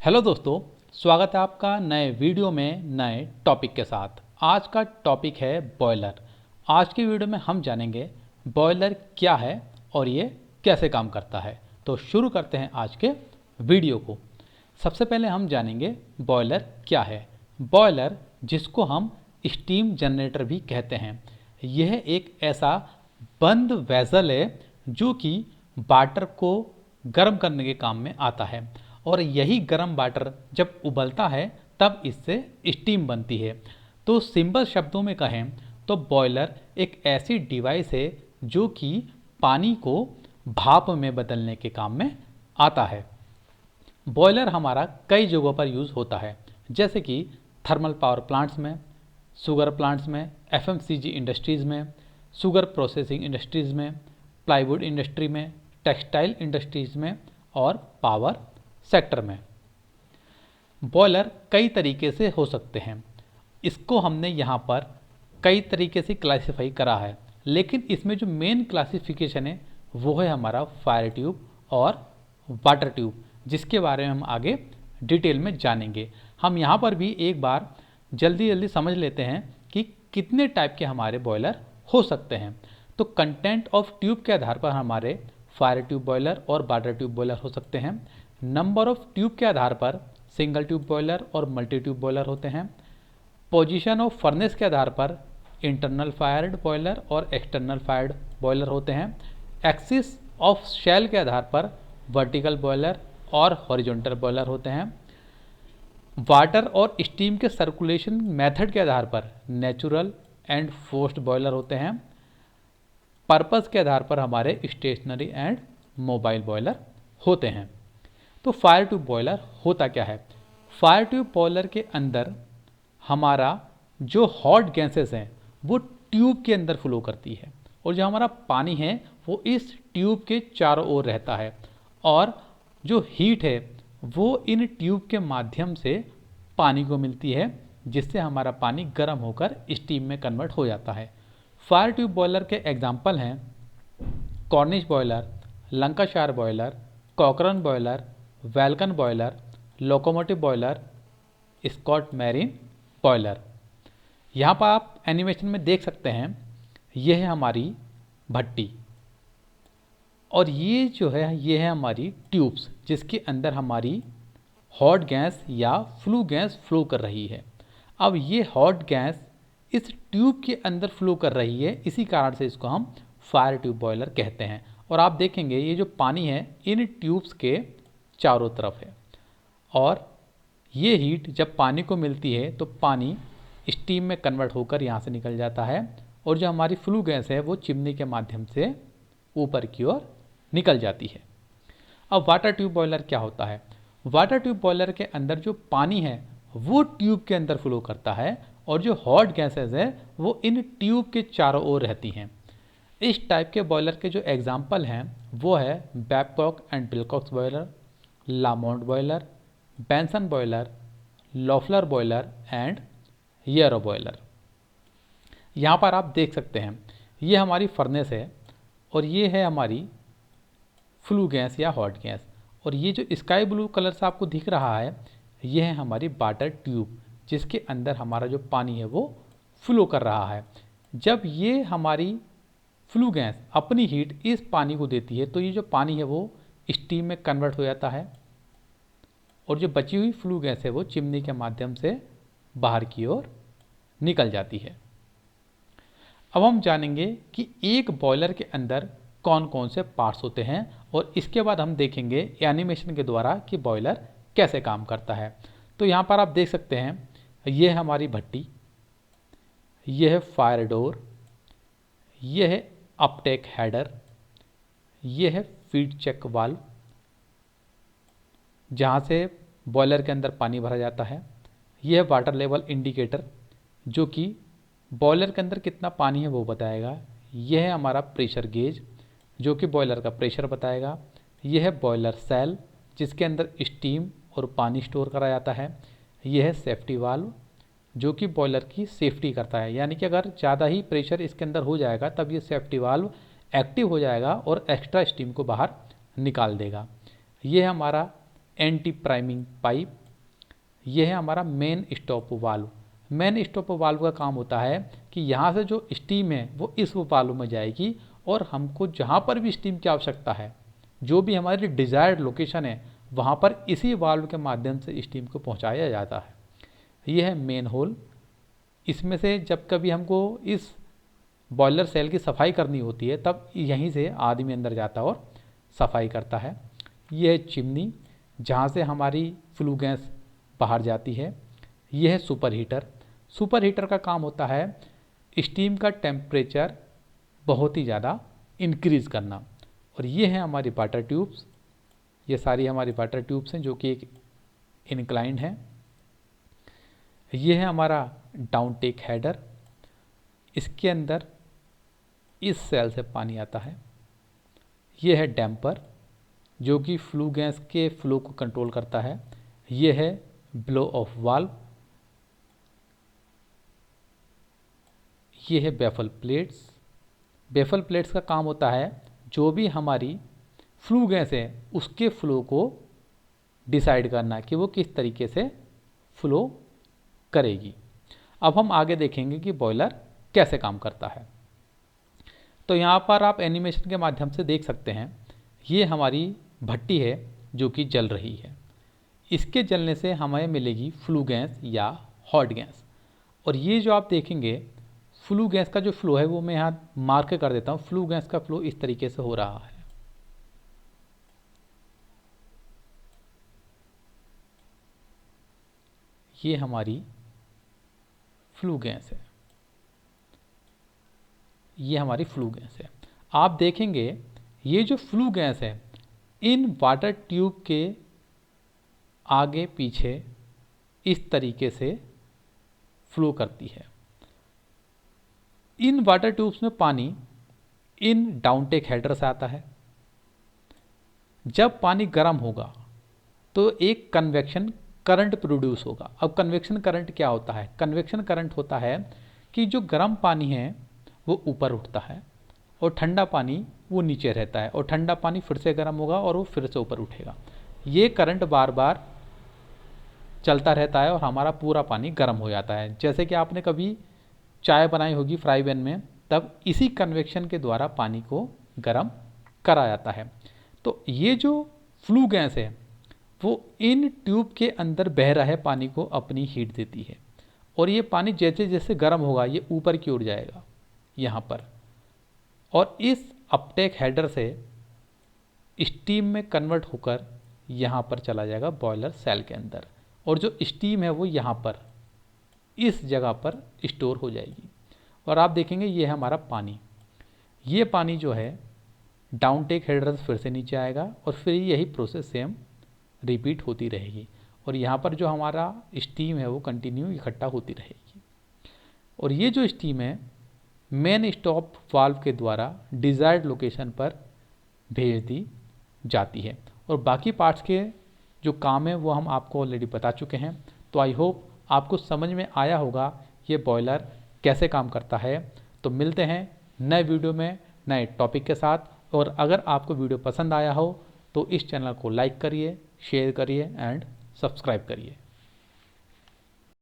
Hello दोस्तों, स्वागत है आपका नए वीडियो में नए टॉपिक के साथ। आज का टॉपिक है बॉयलर। आज की वीडियो में हम जानेंगे बॉयलर क्या है और ये कैसे काम करता है। तो शुरू करते हैं आज के वीडियो को। सबसे पहले हम जानेंगे बॉयलर क्या है। बॉयलर, जिसको हम स्टीम जनरेटर भी कहते हैं, यह एक ऐसा बंद वेसल है जो कि वाटर को गर्म करने के काम में आता है और यही गर्म वाटर जब उबलता है तब इससे स्टीम बनती है। तो सिंपल शब्दों में कहें तो बॉयलर एक ऐसी डिवाइस है जो कि पानी को भाप में बदलने के काम में आता है। बॉयलर हमारा कई जगहों पर यूज़ होता है, जैसे कि थर्मल पावर प्लांट्स में, शुगर प्लांट्स में, एफएमसीजी इंडस्ट्रीज़ में, शुगर प्रोसेसिंग इंडस्ट्रीज़ में, प्लाईवुड इंडस्ट्री में, टेक्सटाइल इंडस्ट्रीज़ में और पावर सेक्टर में। बॉयलर कई तरीके से हो सकते हैं। इसको हमने यहाँ पर कई तरीके से क्लासिफाई करा है, लेकिन इसमें जो मेन क्लासिफिकेशन है वो है हमारा फायर ट्यूब और वाटर ट्यूब, जिसके बारे में हम आगे डिटेल में जानेंगे। हम यहाँ पर भी एक बार जल्दी समझ लेते हैं कि कितने टाइप के हमारे बॉयलर हो सकते हैं। तो कंटेंट ऑफ ट्यूब के आधार पर हमारे फायर ट्यूब बॉयलर और वाटर ट्यूब बॉयलर हो सकते हैं। नंबर ऑफ ट्यूब के आधार पर सिंगल ट्यूब बॉयलर और मल्टी ट्यूब बॉयलर होते हैं। पोजीशन ऑफ फर्नेस के आधार पर इंटरनल फायर्ड बॉयलर और एक्सटर्नल फायर्ड बॉयलर होते हैं। एक्सिस ऑफ शेल के आधार पर वर्टिकल बॉयलर और हॉरिजॉन्टल बॉयलर होते हैं। वाटर और स्टीम के सर्कुलेशन मेथड के आधार पर नेचुरल एंड फोर्स्ड बॉयलर होते हैं। पर्पस के आधार पर हमारे स्टेशनरी एंड मोबाइल बॉयलर होते हैं। तो फायर ट्यूब बॉयलर होता क्या है? फायर ट्यूब बॉयलर के अंदर हमारा जो हॉट गैसेस हैं वो ट्यूब के अंदर फ्लो करती है और जो हमारा पानी है वो इस ट्यूब के चारों ओर रहता है और जो हीट है वो इन ट्यूब के माध्यम से पानी को मिलती है, जिससे हमारा पानी गर्म होकर स्टीम में कन्वर्ट हो जाता है। फायर ट्यूब बॉयलर के एग्जाम्पल हैं Cornish boiler, Lancashire boiler, Cochran boiler, Vulcan boiler, locomotive boiler, Scot marine boiler. यहाँ पर आप एनिमेशन में देख सकते हैं, यह है हमारी भट्टी और ये जो है ये है हमारी ट्यूब्स, जिसके अंदर हमारी हॉट गैस या फ्लू गैस फ्लो कर रही है। अब ये हॉट गैस इस ट्यूब के अंदर फ्लो कर रही है, इसी कारण से इसको हम फायर ट्यूब बॉयलर कहते हैं। और आप देखेंगे ये जो पानी है इन ट्यूब्स के चारों तरफ है और ये हीट जब पानी को मिलती है तो पानी स्टीम में कन्वर्ट होकर यहाँ से निकल जाता है और जो हमारी फ्लू गैस है वो चिमनी के माध्यम से ऊपर की ओर निकल जाती है। अब वाटर ट्यूब बॉयलर क्या होता है? वाटर ट्यूब बॉयलर के अंदर जो पानी है वो ट्यूब के अंदर फ्लो करता है और जो हॉट गैसेस है वो इन ट्यूब के चारों ओर रहती हैं। इस टाइप के बॉयलर के जो एग्जाम्पल हैं वो है Babcock and Wilcox boiler, Lamont boiler, Benson boiler, Loeffler boiler and Yarrow boiler. यहाँ पर आप देख सकते हैं ये हमारी फर्नेस है और ये है हमारी फ्लू गैस या हॉट गैस, और ये जो स्काई ब्लू कलर से आपको दिख रहा है ये है हमारी वाटर ट्यूब, जिसके अंदर हमारा जो पानी है वो फ्लो कर रहा है। जब ये हमारी फ्लू गैस अपनी हीट इस पानी को देती है तो ये जो पानी है वो स्टीम में कन्वर्ट हो जाता है और जो बची हुई फ्लू गैस है वो चिमनी के माध्यम से बाहर की ओर निकल जाती है। अब हम जानेंगे कि एक बॉयलर के अंदर कौन कौन से पार्ट्स होते हैं और इसके बाद हम देखेंगे एनिमेशन के द्वारा कि बॉयलर कैसे काम करता है। तो यहाँ पर आप देख सकते हैं ये है हमारी भट्टी, ये है फायर डोर, ये है अपटेक हेडर, ये है फीड चेक वाल्व जहाँ से बॉयलर के अंदर पानी भरा जाता है, ये है वाटर लेवल इंडिकेटर जो कि बॉयलर के अंदर कितना पानी है वो बताएगा, यह है हमारा प्रेशर गेज जो कि बॉयलर का प्रेशर बताएगा, यह है बॉयलर सेल जिसके अंदर स्टीम और पानी स्टोर करा जाता है, यह है सेफ्टी वाल्व जो कि बॉयलर की सेफ्टी करता है, यानी कि अगर ज़्यादा ही प्रेशर इसके अंदर हो जाएगा तब ये सेफ्टी वाल्व एक्टिव हो जाएगा और एक्स्ट्रा स्टीम को बाहर निकाल देगा। ये है हमारा एंटी प्राइमिंग पाइप। यह है हमारा main stop valve. Main stop valve का काम होता है कि यहाँ से जो स्टीम है वो इस वाल्व में जाएगी और हमको जहाँ पर भी स्टीम की आवश्यकता है, जो भी हमारी डिज़ायर्ड लोकेशन है, वहाँ पर इसी वाल्व के माध्यम से स्टीम को पहुँचाया जाता है। यह है मेन होल। इसमें से जब कभी हमको इस बॉयलर सेल की सफाई करनी होती है तब यहीं से आदमी अंदर जाता है और सफाई करता है। यह है चिमनी, जहाँ से हमारी फ्लू गैस बाहर जाती है। यह है सुपर हीटर। सुपर हीटर का काम होता है स्टीम का टेम्परेचर बहुत ही ज़्यादा इंक्रीज़ करना। और ये है हमारी वाटर ट्यूब्स। ये सारी हमारी वाटर ट्यूब्स हैं जो कि एक इंक्लाइंड है। ये है हमारा डाउन टेक हेडर। इसके अंदर इस सेल से पानी आता है। ये है डैम्पर जो कि फ्लू गैस के फ्लो को कंट्रोल करता है। ये है ब्लो ऑफ वाल्व। ये है बैफल प्लेट्स। बैफल प्लेट्स का काम होता है जो भी हमारी फ्लू गैस है उसके फ्लो को डिसाइड करना कि वो किस तरीके से फ्लो करेगी। अब हम आगे देखेंगे कि बॉयलर कैसे काम करता है। तो यहाँ पर आप एनिमेशन के माध्यम से देख सकते हैं, ये हमारी भट्टी है जो कि जल रही है। इसके जलने से हमें मिलेगी फ्लू गैस या हॉट गैस। और ये जो आप देखेंगे फ्लू गैस का जो फ्लो है वो मैं यहाँ मार्क कर देता हूँ। फ्लू गैस का फ्लो इस तरीके से हो रहा है। ये हमारी फ्लू गैस है। ये हमारी फ्लू गैस है। आप देखेंगे ये जो फ्लू गैस है इन वाटर ट्यूब के आगे पीछे इस तरीके से फ्लो करती है। इन वाटर ट्यूब्स में पानी इन डाउनटेक हेडर से आता है। जब पानी गर्म होगा तो एक कन्वेक्शन करंट प्रोड्यूस होगा। अब कन्वेक्शन करंट क्या होता है? कन्वेक्शन करंट होता है कि जो गर्म पानी है वो ऊपर उठता है और ठंडा पानी वो नीचे रहता है, और ठंडा पानी फिर से गर्म होगा और वो फिर से ऊपर उठेगा। ये करंट बार बार चलता रहता है और हमारा पूरा पानी गर्म हो जाता है। जैसे कि आपने कभी चाय बनाई होगी फ्राई पैन में, तब इसी कन्वेक्शन के द्वारा पानी को गर्म करा जाता है। तो ये जो फ्लू गैस है वो इन ट्यूब के अंदर बह रहे पानी को अपनी हीट देती है, और ये पानी जैसे जैसे गर्म होगा ये ऊपर की ओर जाएगा यहाँ पर, और इस अपटेक हेडर से स्टीम में कन्वर्ट होकर यहाँ पर चला जाएगा बॉयलर सेल के अंदर, और जो स्टीम है वो यहाँ पर इस जगह पर स्टोर हो जाएगी। और आप देखेंगे ये है हमारा पानी। ये पानी जो है डाउन टेक हेडर से फिर से नीचे आएगा और फिर यही प्रोसेस सेम रिपीट होती रहेगी, और यहाँ पर जो हमारा स्टीम है वो कंटिन्यू इकट्ठा होती रहेगी। और ये जो स्टीम है मेन स्टॉप वाल्व के द्वारा डिज़ायर्ड लोकेशन पर भेज दी जाती है। और बाकी पार्ट्स के जो काम है वो हम आपको ऑलरेडी बता चुके हैं। तो आई होप आपको समझ में आया होगा ये बॉयलर कैसे काम करता है। तो मिलते हैं नए वीडियो में नए टॉपिक के साथ। और अगर आपको वीडियो पसंद आया हो तो इस चैनल को लाइक करिए, शेयर करिए एंड सब्सक्राइब करिए।